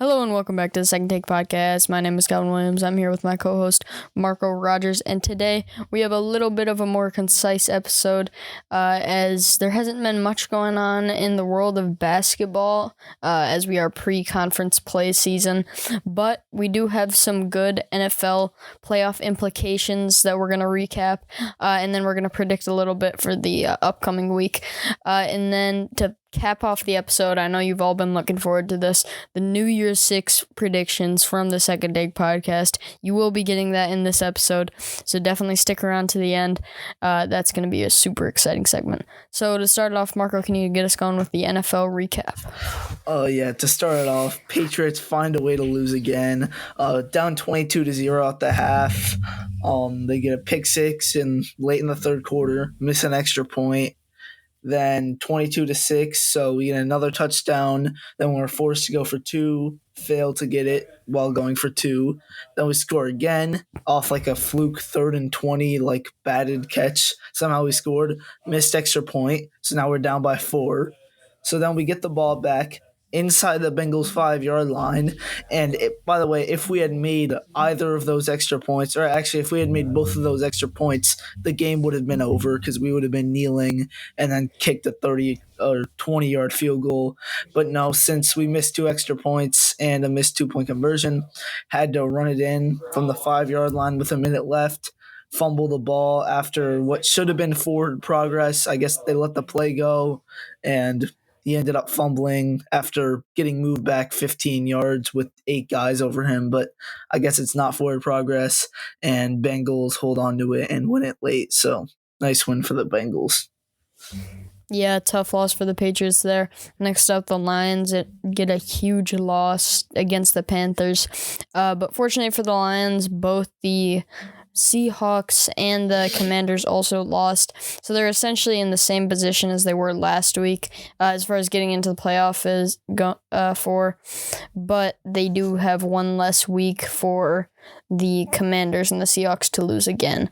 Hello and welcome back to the Second Take Podcast. My name is Calvin Williams. I'm here with my co-host Marco Rogers, and today we have a little bit of a more concise episode as there hasn't been much going on in the world of basketball as we are pre-conference play season, but we do have some good NFL playoff implications that we're going to recap, and then we're going to predict a little bit for the upcoming week, and then to cap off the episode, I know you've all been looking forward to this, the New Year's 6 predictions from the Second Take Podcast. You will be getting that in this episode, so definitely stick around to the end. That's going to be a super exciting segment. So to start it off, Marco, can you get us going with the NFL recap? To start it off, Patriots find a way to lose again. Down 22-0 at the half. They get a pick six late in the third quarter, miss an extra point. Then 22-6, so we get another touchdown. Then we're forced to go for two, fail to get it while going for two. Then we score again off like a fluke 3rd and 20, like batted catch. Somehow we scored, missed extra point, so now we're down by 4. So then we get the ball back inside the Bengals 5-yard line. And by the way, if we had made either of those extra points, or actually if we had made both of those extra points, the game would have been over because we would have been kneeling and then kicked a 30 or 20-yard field goal. But no, since we missed 2 extra points and a missed 2-point conversion, had to run it in from the 5-yard line with a minute left, fumble the ball after what should have been forward progress. I guess they let the play go, and he ended up fumbling after getting moved back 15 yards with 8 guys over him, but I guess it's not forward progress, and Bengals hold on to it and win it late. So nice win for the Bengals. Yeah, tough loss for the Patriots there. Next up, the Lions get a huge loss against the Panthers. But fortunately for the Lions, both the Seahawks and the Commanders also lost, so they're essentially in the same position as they were last week as far as getting into the playoff but they do have one less week for the Commanders and the Seahawks to lose again,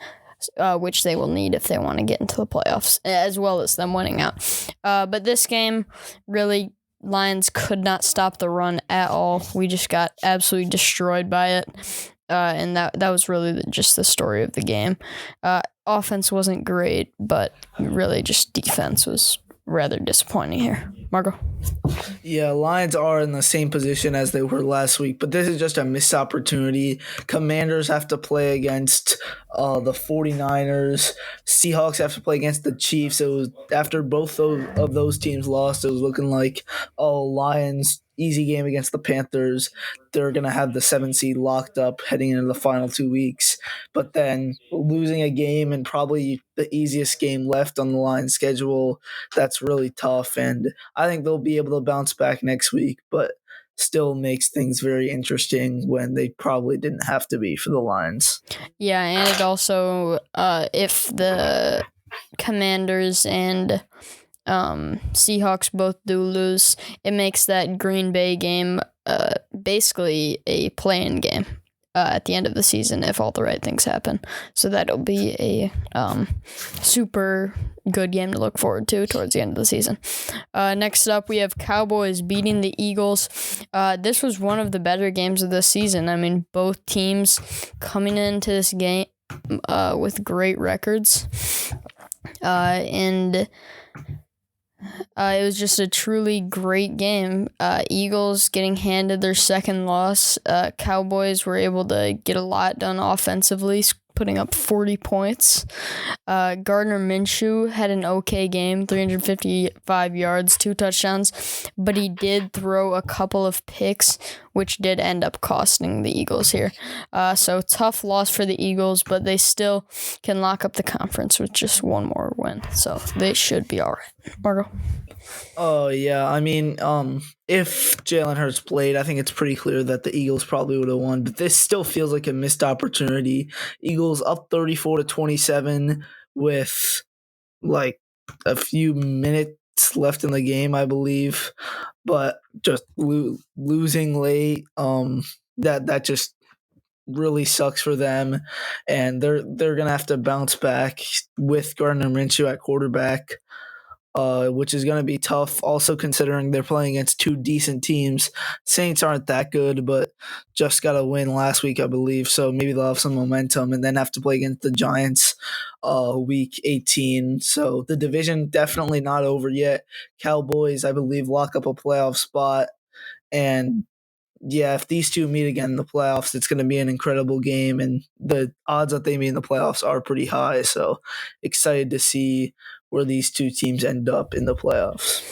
which they will need if they want to get into the playoffs, as well as them winning out. But this game, really, Lions could not stop the run at all. We just got absolutely destroyed by it. And that was really just the story of the game. Offense wasn't great, but really just defense was rather disappointing here. Marco? Yeah, Lions are in the same position as they were last week, but this is just a missed opportunity. Commanders have to play against the 49ers. Seahawks have to play against the Chiefs. It was after both of those teams lost, it was looking like, Lions, easy game against the Panthers. They're going to have the 7th seed locked up heading into the final 2 weeks. But then losing a game and probably the easiest game left on the Lions schedule, that's really tough. And I think they'll be able to bounce back next week, but still makes things very interesting when they probably didn't have to be for the Lions. Yeah, and it also, if the Commanders and Seahawks both do lose, it makes that Green Bay game basically a play-in game at the end of the season if all the right things happen. So that'll be a super good game to look forward to towards the end of the season. Next up, we have Cowboys beating the Eagles. This was one of the better games of the season. I mean, both teams coming into this game with great records. And it was just a truly great game. Eagles getting handed their second loss. Cowboys were able to get a lot done offensively, putting up 40 points. Gardner Minshew had an okay game, 355 yards, 2 touchdowns, but he did throw a couple of picks, which did end up costing the Eagles here. So tough loss for the Eagles, but they still can lock up the conference with just one more win. So they should be all right. Margo? Oh, yeah. I mean, if Jalen Hurts played, I think it's pretty clear that the Eagles probably would have won. But this still feels like a missed opportunity. Eagles up 34-27 with like a few minutes left in the game, I believe. But just losing late, that just really sucks for them, and they're gonna have to bounce back with Gardner Minshew at quarterback. which is going to be tough. Also, considering they're playing against two decent teams. Saints aren't that good, but just got a win last week, I believe. So maybe they'll have some momentum, and then have to play against the Giants week 18. So the division definitely not over yet. Cowboys, I believe, lock up a playoff spot. And yeah, if these two meet again in the playoffs, it's going to be an incredible game, and the odds that they meet in the playoffs are pretty high. So excited to see where these two teams end up in the playoffs.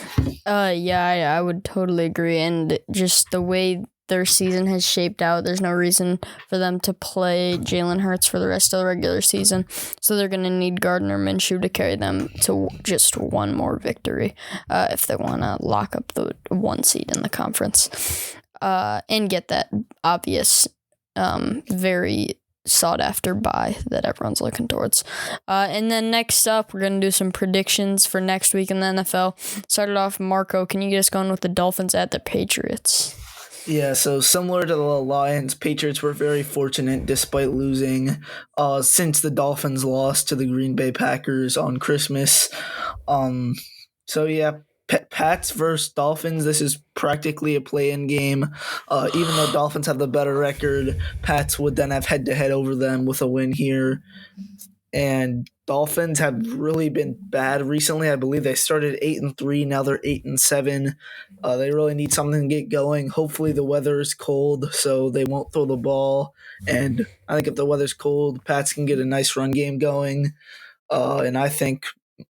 Yeah, I would totally agree. And just the way their season has shaped out, there's no reason for them to play Jalen Hurts for the rest of the regular season. So they're going to need Gardner Minshew to carry them to just one more victory if they want to lock up the 1 seed in the conference and get that obvious, very sought after bye that everyone's looking towards. And then next up, we're going to do some predictions for next week in the NFL. Started off, Marco, can you get us going with the Dolphins at the Patriots? Yeah, so similar to the Lions, Patriots were very fortunate despite losing since the Dolphins lost to the Green Bay Packers on Christmas. So yeah, Pats versus Dolphins, this is practically a play-in game. Even though Dolphins have the better record, Pats would then have head-to-head over them with a win here. And Dolphins have really been bad recently. I believe they started 8-3. Now they're 8-7. They really need something to get going. Hopefully the weather is cold, so they won't throw the ball. And I think if the weather's cold, Pats can get a nice run game going. And I think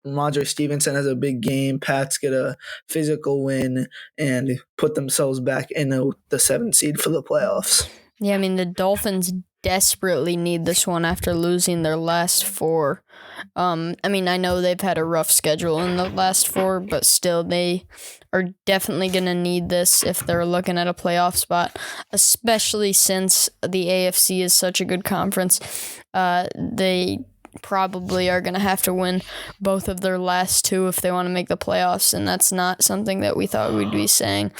Ramondre Stevenson has a big game. Pats get a physical win and put themselves back in the 7th seed for the playoffs. Yeah, I mean, the Dolphins desperately need this one after losing their last 4. I mean, I know they've had a rough schedule in the last 4, but still they are definitely going to need this if they're looking at a playoff spot, especially since the AFC is such a good conference. They probably are going to have to win both of their last 2 if they want to make the playoffs, and that's not something that we thought we'd be saying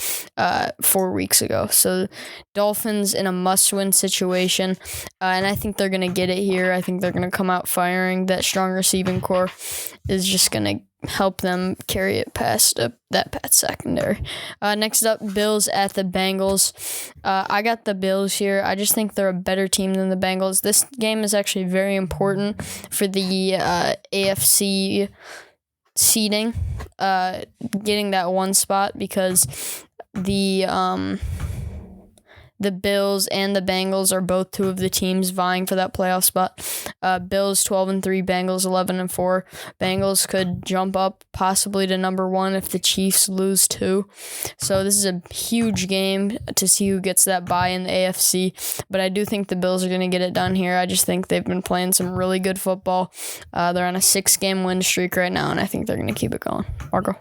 4 weeks ago. So Dolphins in a must-win situation, and I think they're going to get it here. I think they're going to come out firing. That strong receiving core is just going to help them carry it past that Pats secondary. Next up, Bills at the Bengals. I got the Bills here. I just think they're a better team than the Bengals. This game is actually very important for the AFC seeding, getting that 1 spot, because the Bills and the Bengals are both 2 of the teams vying for that playoff spot. Bills 12-3, Bengals 11-4. Bengals could jump up possibly to number 1 if the Chiefs lose 2. So this is a huge game to see who gets that bye in the AFC. But I do think the Bills are going to get it done here. I just think they've been playing some really good football. They're on a 6-game win streak right now, and I think they're going to keep it going. Marco?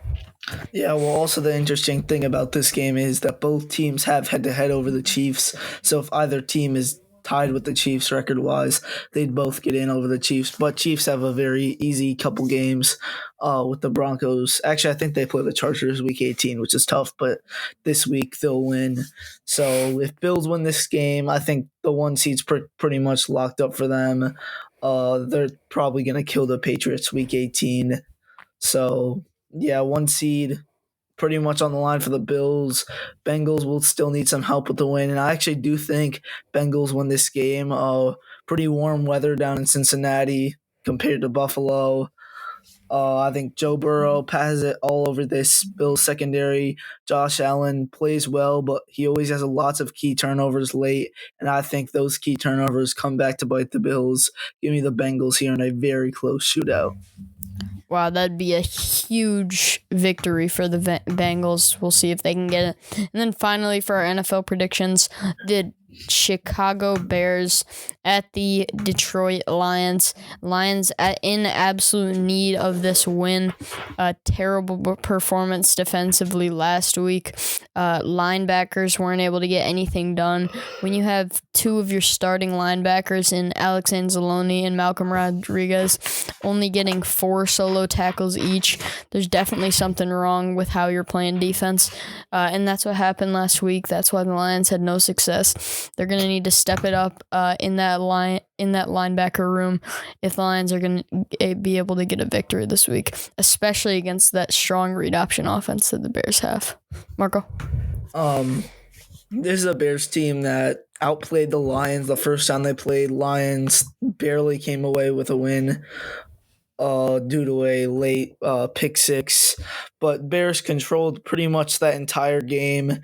Yeah, well, also the interesting thing about this game is that both teams have head-to-head over the Chiefs. So if either team is tied with the Chiefs record-wise, they'd both get in over the Chiefs. But Chiefs have a very easy couple games with the Broncos. Actually, I think they play the Chargers week 18, which is tough, but this week they'll win. So if Bills win this game, I think the 1 seed's pretty much locked up for them. They're probably going to kill the Patriots week 18. So yeah, 1 seed pretty much on the line for the Bills. Bengals will still need some help with the win, and I actually do think Bengals win this game. Pretty warm weather down in Cincinnati compared to Buffalo. I think Joe Burrow passes it all over this Bills secondary. Josh Allen plays well, but he always has lots of key turnovers late, and I think those key turnovers come back to bite the Bills. Give me the Bengals here in a very close shootout. Wow, that'd be a huge victory for the Bengals. We'll see if they can get it. And then finally, for our NFL predictions, the Chicago Bears at the Detroit Lions. Lions in absolute need of this win. A terrible performance defensively last week. Linebackers weren't able to get anything done. When you have 2 of your starting linebackers in Alex Anzalone and Malcolm Rodriguez only getting 4 solo tackles each, there's definitely something wrong with how you're playing defense. And that's what happened last week. That's why the Lions had no success. They're going to need to step it up in that linebacker room if the Lions are going to be able to get a victory this week, especially against that strong read option offense that the Bears have. Marco? This is a Bears team that outplayed the Lions the first time they played. Lions barely came away with a win due to a late pick six, but Bears controlled pretty much that entire game,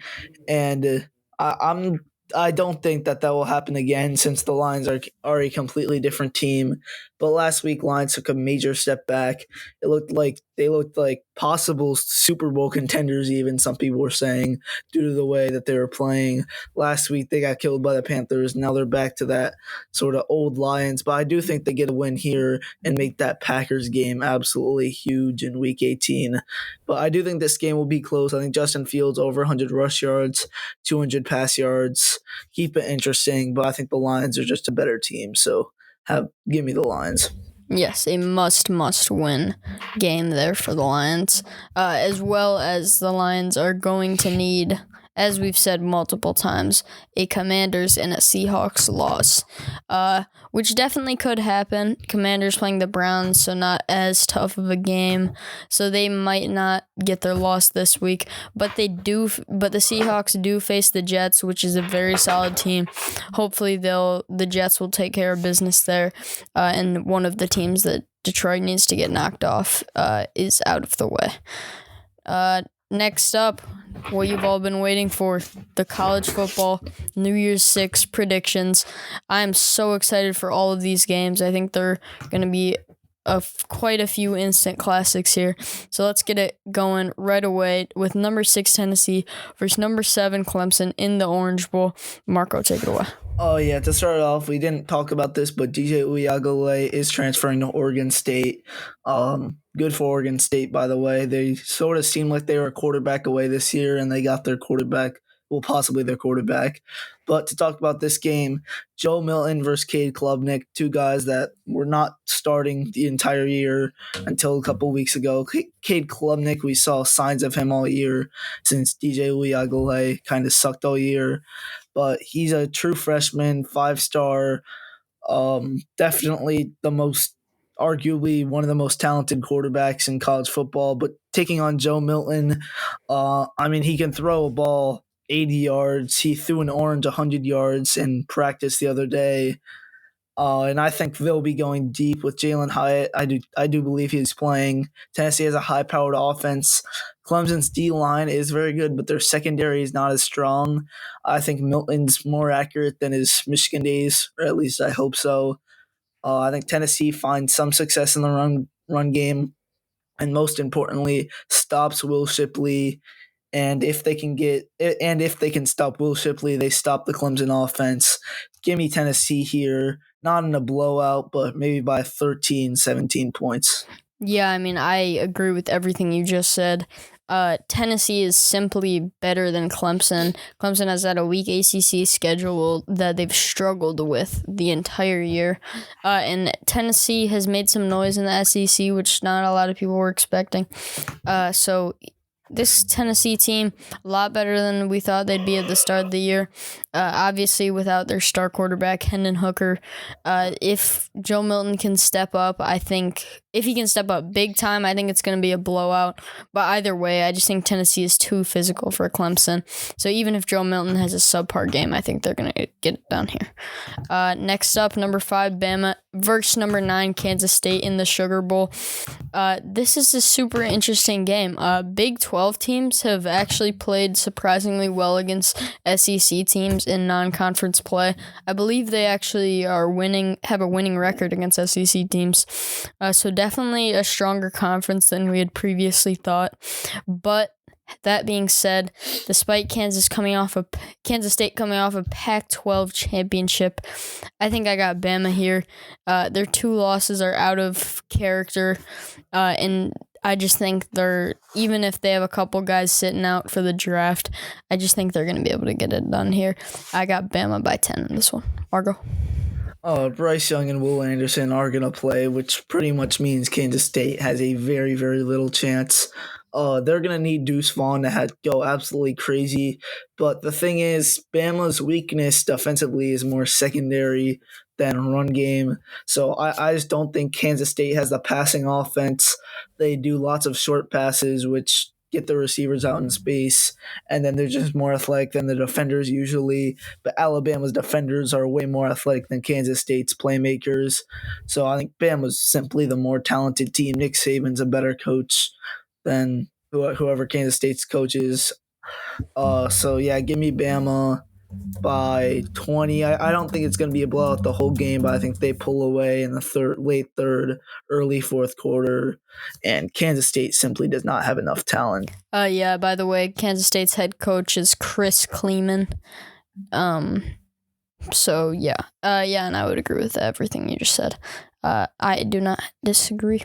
and I don't think that will happen again since the Lions are a completely different team. But last week, Lions took a major step back. They looked like possible Super Bowl contenders. Even some people were saying due to the way that they were playing last week. They got killed by the Panthers. Now they're back to that sort of old Lions. But I do think they get a win here and make that Packers game absolutely huge in Week 18. But I do think this game will be close. I think Justin Fields over 100 rush yards, 200 pass yards. Keep it interesting, but I think the Lions are just a better team. So give me the Lions. Yes, a must win game there for the Lions, as well as the Lions are going to need, as we've said multiple times, a Commanders and a Seahawks loss, which definitely could happen. Commanders playing the Browns, so not as tough of a game, so they might not get their loss this week, but the Seahawks do face the Jets, which is a very solid team. Hopefully the Jets will take care of business there, and one of the teams that Detroit needs to get knocked off is out of the way. Next up, what you've all been waiting for, the college football New Year's 6 predictions. I am so excited for all of these games. I think they're going to be quite a few instant classics here. So let's get it going right away with number 6 Tennessee versus number 7 Clemson in the Orange Bowl. Marco, take it away. Oh, yeah, to start off, we didn't talk about this, but DJ Uyagale is transferring to Oregon State. Good for Oregon State, by the way. They sort of seemed like they were a quarterback away this year, and they got their quarterback, well, possibly their quarterback. But to talk about this game, Joe Milton versus Cade Klubnik, two guys that were not starting the entire year until a couple weeks ago. Cade Klubnik, we saw signs of him all year since DJ Uyagale kind of sucked all year. But he's a true freshman, 5-star, definitely arguably one of the most talented quarterbacks in college football. But taking on Joe Milton, he can throw a ball 80 yards. He threw an orange 100 yards in practice the other day. And I think they'll be going deep with Jalen Hyatt. I do believe he's playing. Tennessee has a high-powered offense. Clemson's D-line is very good, but their secondary is not as strong. I think Milton's more accurate than his Michigan days, or at least I hope so. I think Tennessee finds some success in the run game, and most importantly, stops Will Shipley. And if they can stop Will Shipley, they stop the Clemson offense. Give me Tennessee here, not in a blowout, but maybe by 13, 17 points. Yeah, I agree with everything you just said. Tennessee is simply better than Clemson. Clemson has had a weak ACC schedule that they've struggled with the entire year. And Tennessee has made some noise in the SEC, which not a lot of people were expecting. So this Tennessee team, a lot better than we thought they'd be at the start of the year. Obviously, without their star quarterback, Hendon Hooker. If Joe Milton can step up, I think if he can step up big time, I think it's going to be a blowout. But either way, I just think Tennessee is too physical for Clemson. So even if Joe Milton has a subpar game, I think they're going to get it done here. Next up, number 5, Bama versus number 9, Kansas State in the Sugar Bowl. This is a super interesting game. Big 12 teams have actually played surprisingly well against SEC teams in non-conference play. I believe they actually have a winning record against SEC teams. So definitely a stronger conference than we had previously thought. But that being said, despite Kansas State coming off a Pac-12 championship, I think I got Bama here. Their 2 losses are out of character, and I just think even if they have a couple guys sitting out for the draft, I just think they're going to be able to get it done here. I got Bama by 10 in this one. Margo? Bryce Young and Will Anderson are going to play, which pretty much means Kansas State has a very, very little chance. They're going to need Deuce Vaughn to go absolutely crazy. But the thing is, Bama's weakness defensively is more secondary than run game. So I just don't think Kansas State has the passing offense. They do lots of short passes, which get the receivers out in space, and then they're just more athletic than the defenders usually. But Alabama's defenders are way more athletic than Kansas State's playmakers. So I think Bama's simply the more talented team. Nick Saban's a better coach than whoever Kansas State's coach is. So yeah, give me Bama by 20. I don't think it's going to be a blowout the whole game, but I think they pull away in the late third, early fourth quarter, and Kansas State simply does not have enough talent. Yeah, by the way, Kansas State's head coach is Chris Kleeman. So yeah. And I would agree with everything you just said. I do not disagree.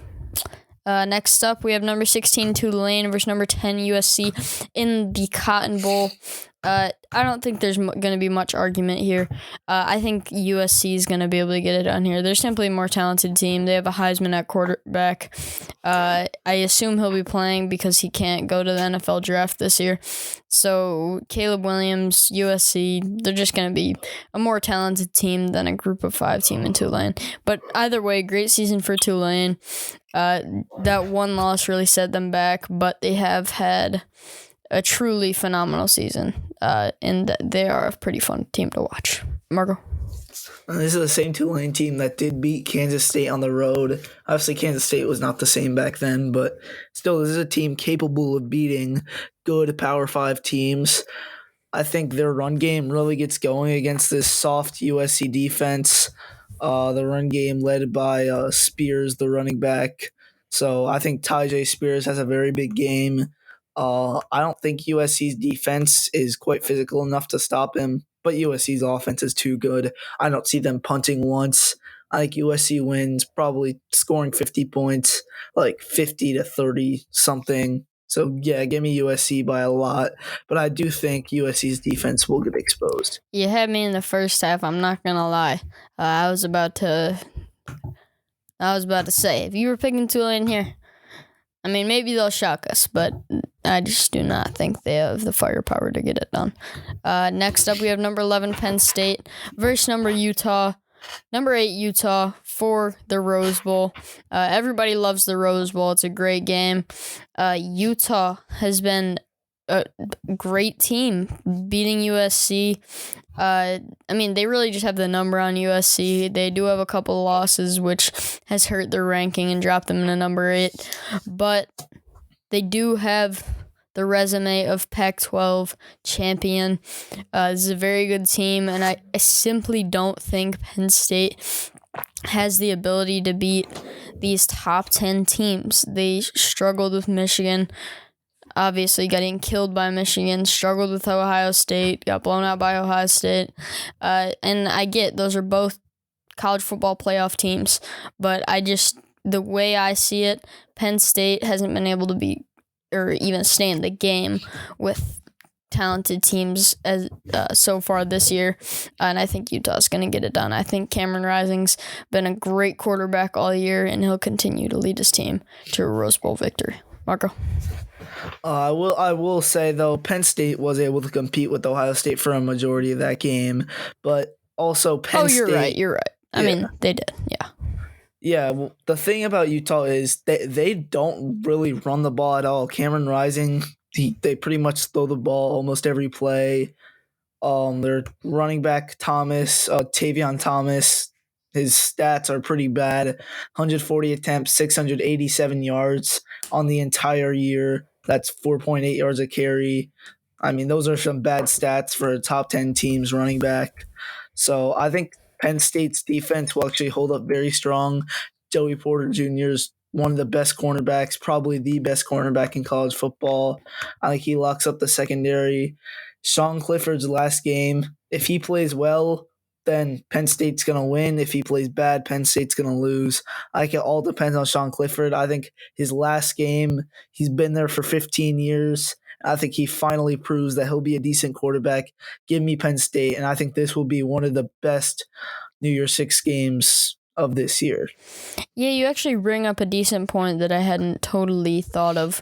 Next up, we have number 16 Tulane versus number 10 USC in the Cotton Bowl. I don't think there's going to be much argument here. I think USC is going to be able to get it done here. They're simply a more talented team. They have a Heisman at quarterback. I assume he'll be playing because he can't go to the NFL draft this year. So Caleb Williams, USC, they're just going to be a more talented team than a group of 5 team in Tulane. But either way, great season for Tulane. That one loss really set them back, but they have had a truly phenomenal season, and they are a pretty fun team to watch. Marco? This is the same Tulane team that did beat Kansas State on the road. Obviously, Kansas State was not the same back then, but still, this is a team capable of beating good Power 5 teams. I think their run game really gets going against this soft USC defense. The run game led by Spears, the running back. So I think Tyjae Spears has a very big game. I don't think USC's defense is quite physical enough to stop him, but USC's offense is too good. I don't see them punting once. I think USC wins, probably scoring 50 points, like 50 to 30 something. So, yeah, give me USC by a lot. But I do think USC's defense will get exposed. You had me in the first half, I'm not going to lie. I was about to say, if you were picking Tulane here, I mean, maybe they'll shock us, but I just do not think they have the firepower to get it done. Next up, we have number 11 Penn State versus number 8 Utah for the Rose Bowl. Everybody loves the Rose Bowl. It's a great game. Utah has been a great team beating USC. I mean, they really just have the number on USC. They do have a couple of losses, which has hurt their ranking and dropped them to number 8. But they do have the resume of Pac-12 champion. This is a very good team, and I simply don't think Penn State has the ability to beat these top 10 teams. They struggled with Michigan, obviously getting killed by Michigan, struggled with Ohio State, got blown out by Ohio State. And I get those are both college football playoff teams, but the way I see it, Penn State hasn't been able to beat or even stay in the game with talented teams as so far this year, and I think Utah's going to get it done. I think Cameron Rising's been a great quarterback all year, and he'll continue to lead his team to a Rose Bowl victory. Marco? I will say, though, Penn State was able to compete with Ohio State for a majority of that game, but also Penn State... You're right. I mean, they did, yeah. Yeah, well, the thing about Utah is they don't really run the ball at all. Cameron Rising, they pretty much throw the ball almost every play. Their running back Tavion Thomas, his stats are pretty bad. 140 attempts, 687 yards on the entire year. That's 4.8 yards a carry. I mean, those are some bad stats for a top 10 team's running back. So I think Penn State's defense will actually hold up very strong. Joey Porter Jr. is one of the best cornerbacks, probably the best cornerback in college football. I think he locks up the secondary. Sean Clifford's last game, if he plays well, then Penn State's going to win. If he plays bad, Penn State's going to lose. I think it all depends on Sean Clifford. I think his last game, he's been there for 15 years. I think he finally proves that he'll be a decent quarterback. Give me Penn State, and I think this will be one of the best New Year's Six games of this year. Yeah, you actually bring up a decent point that I hadn't totally thought of.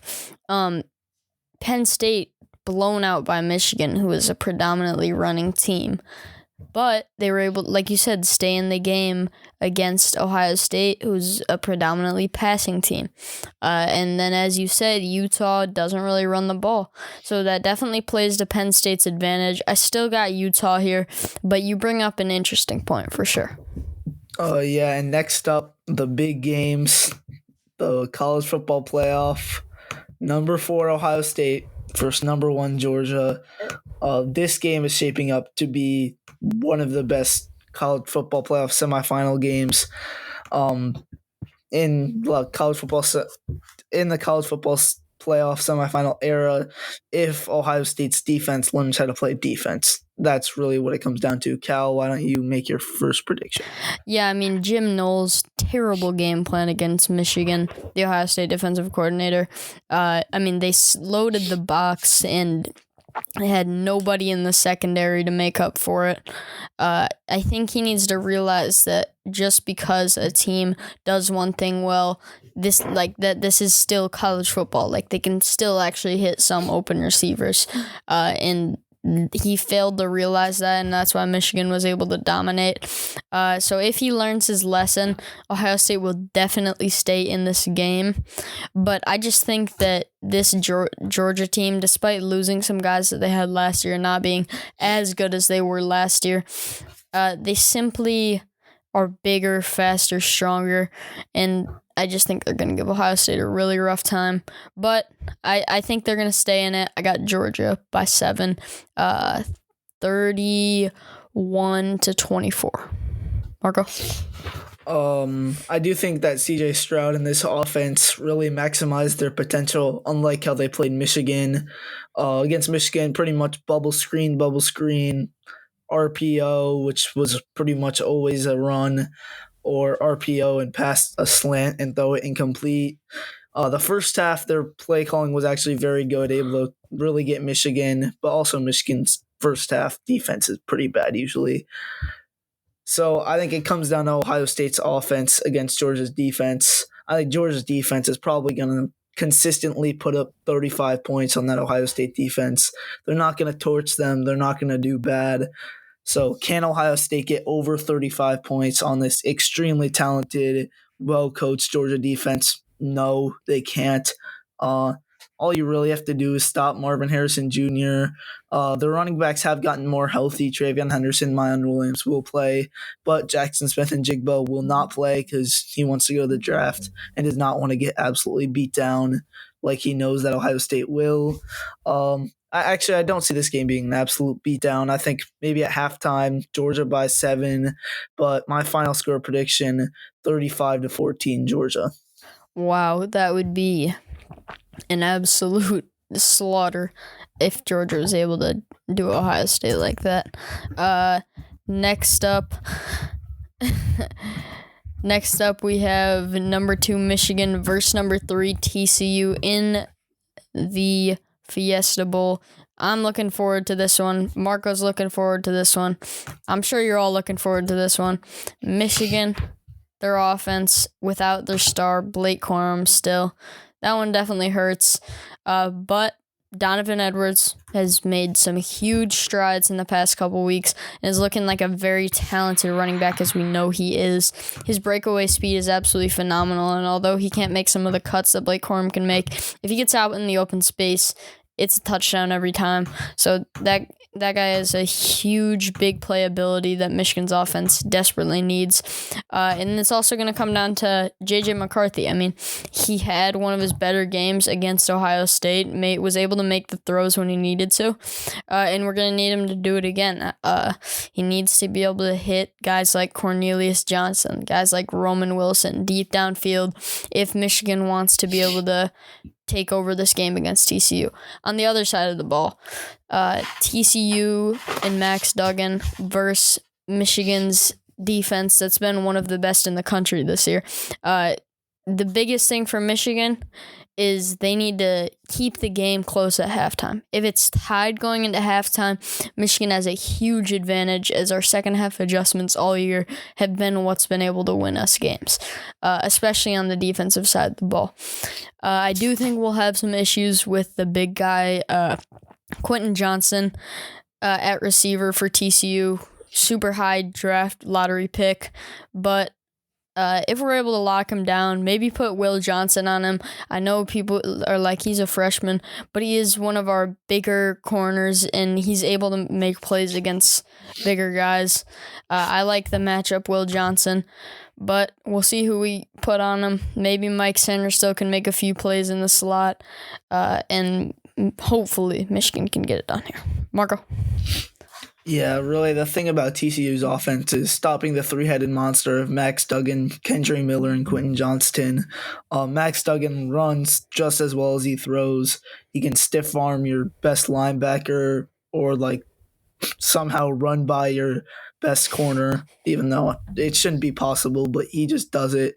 Penn State blown out by Michigan, who is a predominantly running team. But they were able, like you said, stay in the game against Ohio State, who's a predominantly passing team. And then, as you said, Utah doesn't really run the ball. So that definitely plays to Penn State's advantage. I still got Utah here, but you bring up an interesting point for sure. Yeah, and next up, the big games, the college football playoff. Number 4, Ohio State versus number 1, Georgia. This game is shaping up to be one of the best college football playoff semifinal games in the college football playoff semifinal era. If Ohio State's defense learns how to play defense, that's really what it comes down to. Cal, why don't you make your first prediction? Yeah, I mean, Jim Knowles' terrible game plan against Michigan, the Ohio State defensive coordinator. They loaded the box and they had nobody in the secondary to make up for it. I think he needs to realize that just because a team does one thing well, this is still college football. Like, they can still actually hit some open receivers, and he failed to realize that, and that's why Michigan was able to dominate. So if he learns his lesson, Ohio State will definitely stay in this game. But I just think that this Georgia team, despite losing some guys that they had last year and not being as good as they were last year, they simply are bigger, faster, stronger, and I just think they're going to give Ohio State a really rough time. But I think they're going to stay in it. I got Georgia by 7, 31-24. Marco? I do think that CJ Stroud and this offense really maximized their potential, unlike how they played Michigan. Against Michigan, pretty much bubble screen, RPO, which was pretty much always a run, or RPO and pass a slant and throw it incomplete. The first half, their play calling was actually very good, able to really get Michigan, but also Michigan's first half defense is pretty bad usually. So I think it comes down to Ohio State's offense against Georgia's defense. I think Georgia's defense is probably going to consistently put up 35 points on that Ohio State defense. They're not going to torch them. They're not going to do bad. So can Ohio State get over 35 points on this extremely talented, well-coached Georgia defense? No, they can't. All you really have to do is stop Marvin Harrison Jr. The running backs have gotten more healthy. Travion Henderson, Mayan Williams will play, but Jackson Smith-Njigba will not play because he wants to go to the draft and does not want to get absolutely beat down like he knows that Ohio State will. I don't see this game being an absolute beatdown. I think maybe at halftime, Georgia by 7, but my final score prediction, 35-14, Georgia. Wow, that would be an absolute slaughter if Georgia was able to do Ohio State like that. Next up, we have number 2 Michigan versus number 3 TCU in the Fiesta Bowl. I'm looking forward to this one. Marco's looking forward to this one. I'm sure you're all looking forward to this one. Michigan, their offense without their star Blake Corum still. That one definitely hurts. But Donovan Edwards has made some huge strides in the past couple weeks and is looking like a very talented running back, as we know he is. His breakaway speed is absolutely phenomenal, and although he can't make some of the cuts that Blake Corum can make, if he gets out in the open space, it's a touchdown every time. So that guy has a huge big playability that Michigan's offense desperately needs. And it's also going to come down to J.J. McCarthy. I mean, he had one of his better games against Ohio State, was able to make the throws when he needed to, and we're going to need him to do it again. He needs to be able to hit guys like Cornelius Johnson, guys like Roman Wilson deep downfield if Michigan wants to be able to take over this game against TCU. On the other side of the ball, TCU and Max Duggan versus Michigan's defense that's been one of the best in the country this year. the biggest thing for Michigan is they need to keep the game close at halftime. If it's tied going into halftime, Michigan has a huge advantage, as our second half adjustments all year have been what's been able to win us games, especially on the defensive side of the ball. I do think we'll have some issues with the big guy, Quentin Johnson, at receiver for TCU. Super high draft lottery pick, but if we're able to lock him down, maybe put Will Johnson on him. I know people are like, he's a freshman, but he is one of our bigger corners, and he's able to make plays against bigger guys. I like the matchup, Will Johnson, but we'll see who we put on him. Maybe Mike Sanders still can make a few plays in the slot, and hopefully Michigan can get it done here. Marco? Yeah, really, the thing about TCU's offense is stopping the three-headed monster of Max Duggan, Kendry Miller, and Quentin Johnston. Max Duggan runs just as well as he throws. He can stiff arm your best linebacker or somehow run by your best corner, even though it shouldn't be possible, but he just does it.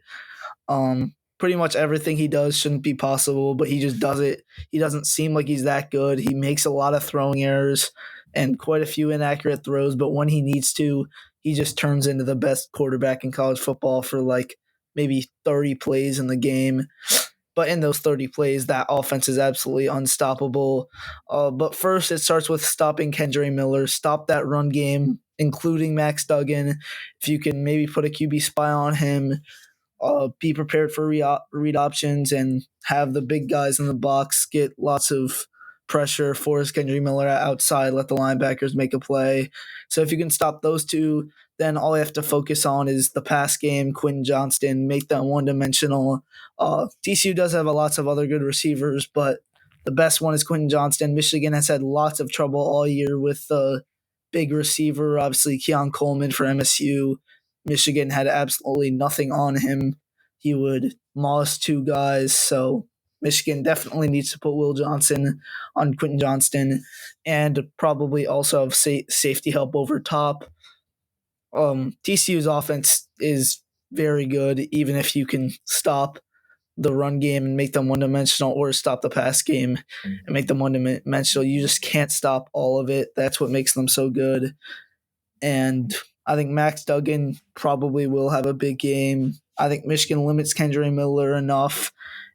Pretty much everything he does shouldn't be possible, but he just does it. He doesn't seem like he's that good. He makes a lot of throwing errors and quite a few inaccurate throws, but when he needs to, he just turns into the best quarterback in college football for maybe 30 plays in the game. But in those 30 plays, that offense is absolutely unstoppable. But first, it starts with stopping Kendry Miller, stop that run game, including Max Duggan. If you can maybe put a QB spy on him, be prepared for read options, and have the big guys in the box get lots of pressure, force Kendry Miller outside, let the linebackers make a play. So if you can stop those two, then all you have to focus on is the pass game, Quentin Johnston, make them one-dimensional. TCU does have lots of other good receivers, but the best one is Quentin Johnston. Michigan has had lots of trouble all year with the big receiver, obviously Keon Coleman for MSU. Michigan had absolutely nothing on him. He would moss two guys, so Michigan definitely needs to put Will Johnson on Quentin Johnston and probably also have safety help over top. TCU's offense is very good, even if you can stop the run game and make them one-dimensional, or stop the pass game and make them one-dimensional. You just can't stop all of it. That's what makes them so good. And I think Max Duggan probably will have a big game. I think Michigan limits Kendry Miller enough,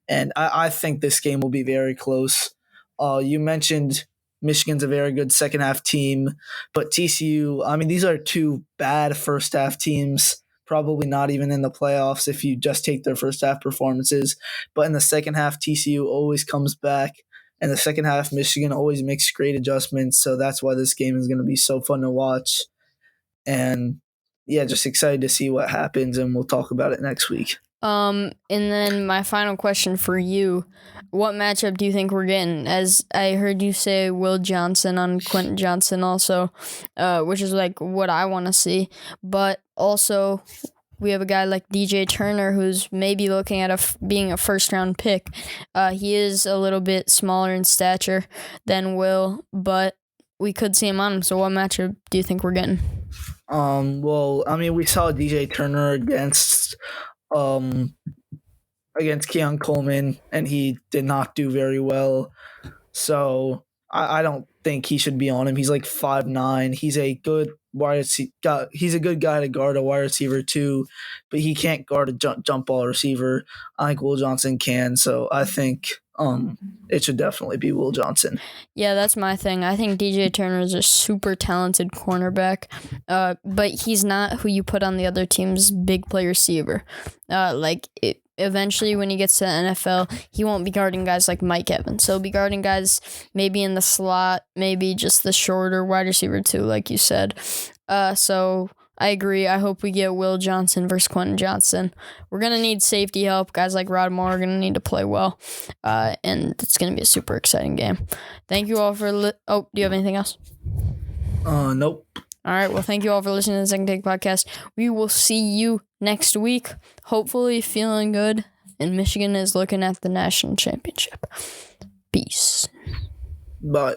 and I think this game will be very close. You mentioned Michigan's a very good second-half team, but TCU, these are two bad first-half teams, probably not even in the playoffs if you just take their first-half performances. But in the second half, TCU always comes back. In the second half, Michigan always makes great adjustments, so that's why this game is going to be so fun to watch. And yeah, just excited to see what happens, and we'll talk about it next week. And then my final question for you, what matchup do you think we're getting? As I heard you say Will Johnson on Quentin Johnson also, which is what I want to see. But also, we have a guy like DJ Turner who's maybe looking at being a first-round pick. He is a little bit smaller in stature than Will, but we could see him on him. So what matchup do you think we're getting? We saw DJ Turner against Keon Coleman, and he did not do very well. So I don't think he should be on him. He's 5'9". He's a good he's a good guy to guard a wide receiver too, but he can't guard a jump ball receiver. I think Will Johnson can, so I think it should definitely be Will Johnson. Yeah, that's my thing. I think DJ Turner is a super talented cornerback, but he's not who you put on the other team's big play receiver. Eventually, when he gets to the NFL, he won't be guarding guys like Mike Evans. So he'll be guarding guys maybe in the slot, maybe just the shorter wide receiver too, like you said. So I agree. I hope we get Will Johnson versus Quentin Johnson. We're going to need safety help. Guys like Rod Moore are going to need to play well. And it's going to be a super exciting game. Thank you all for... do you have anything else? Nope. All right. Well, thank you all for listening to the Second Take Podcast. We will see you next week. Hopefully feeling good. And Michigan is looking at the national championship. Peace. Bye.